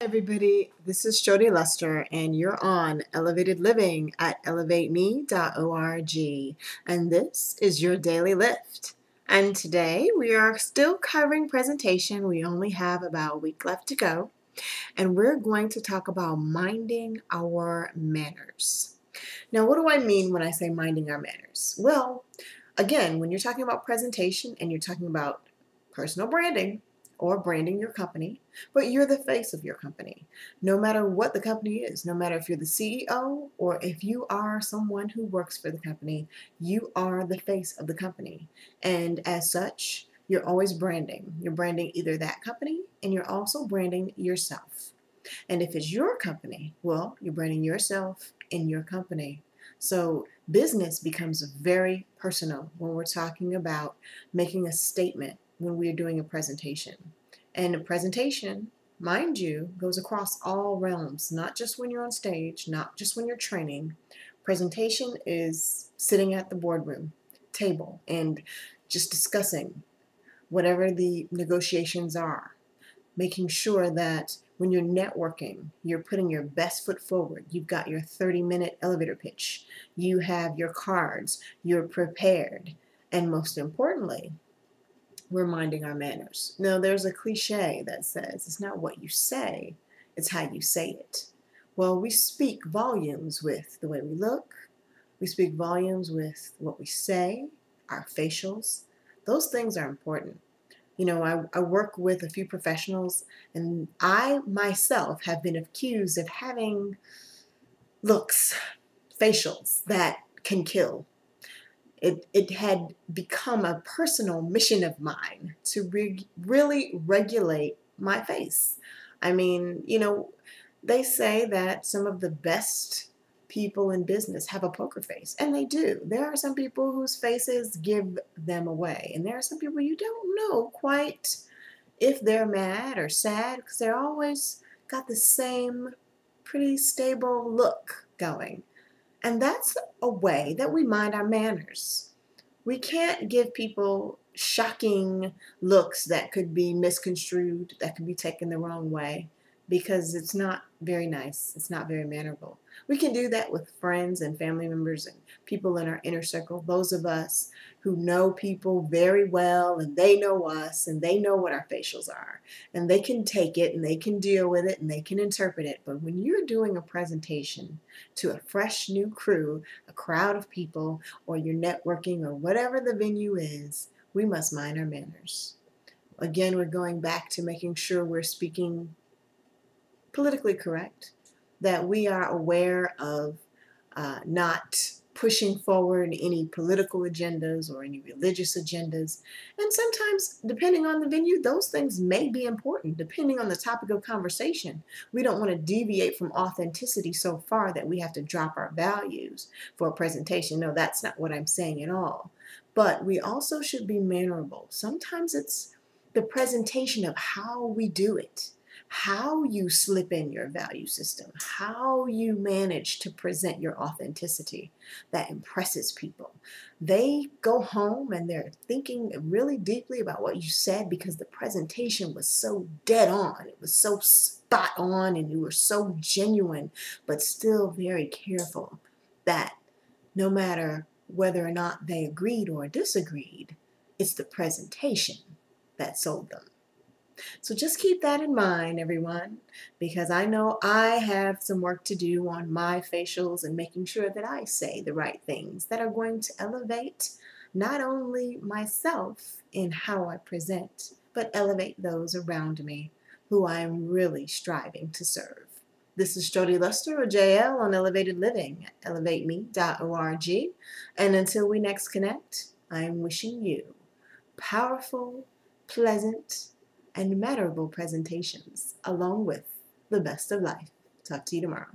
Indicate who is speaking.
Speaker 1: Everybody, this is Jody Lester, and you're on Elevated Living at elevateme.org, and this is your daily lift. And today we are still covering presentation. We only have about a week left to go, and we're going to talk about minding our manners. Now, what do I mean when I say minding our manners? Well, again, when you're talking about presentation and you're talking about personal branding, or branding your company, but you're the face of your company. No matter what the company is, no matter if you're the CEO or if you are someone who works for the company, you are the face of the company. And as such, you're always branding. You're branding either that company and you're also branding yourself. And if it's your company, well, you're branding yourself and your company. So business becomes very personal when we're talking about making a statement when we are doing a presentation. And a presentation, mind you, goes across all realms, not just when you're on stage, not just when you're training. Presentation is sitting at the boardroom table and just discussing whatever the negotiations are, making sure that when you're networking, you're putting your best foot forward. You've got your 30-minute elevator pitch. You have your cards. You're prepared. And most importantly, we're minding our manners. Now, there's a cliche that says it's not what you say, it's how you say it. Well, we speak volumes with the way we look. We speak volumes with what we say, our facials. Those things are important. You know, I work with a few professionals, and I myself have been accused of having looks, facials that can kill. It had become a personal mission of mine to really regulate my face. I mean, you know, they say that some of the best people in business have a poker face, and they do. There are some people whose faces give them away, and there are some people you don't know quite if they're mad or sad because they're always got the same pretty stable look going. And that's a way that we mind our manners. We can't give people shocking looks that could be misconstrued, that could be taken the wrong way, because it's not very nice. It's not very mannerable. We can do that with friends and family members and people in our inner circle, those of us who know people very well and they know us and they know what our facials are. And they can take it and they can deal with it and they can interpret it. But when you're doing a presentation to a fresh new crew, a crowd of people, or you're networking or whatever the venue is, we must mind our manners. Again, we're going back to making sure we're speaking politically correct, that we are aware of not pushing forward any political agendas or any religious agendas. And sometimes, depending on the venue, those things may be important, depending on the topic of conversation. We don't want to deviate from authenticity so far that we have to drop our values for a presentation. No, that's not what I'm saying at all. But we also should be mannerable. Sometimes it's the presentation of how we do it, how you slip in your value system, how you manage to present your authenticity that impresses people. They go home and they're thinking really deeply about what you said because the presentation was so dead on. It was so spot on and you were so genuine, but still very careful that no matter whether or not they agreed or disagreed, it's the presentation that sold them. So just keep that in mind, everyone, because I know I have some work to do on my facials and making sure that I say the right things that are going to elevate not only myself in how I present, but elevate those around me who I am really striving to serve. This is Jody Lester, or JL, on Elevated Living at elevateme.org. And until we next connect, I am wishing you powerful, pleasant, and memorable presentations, along with the best of life. Talk to you tomorrow.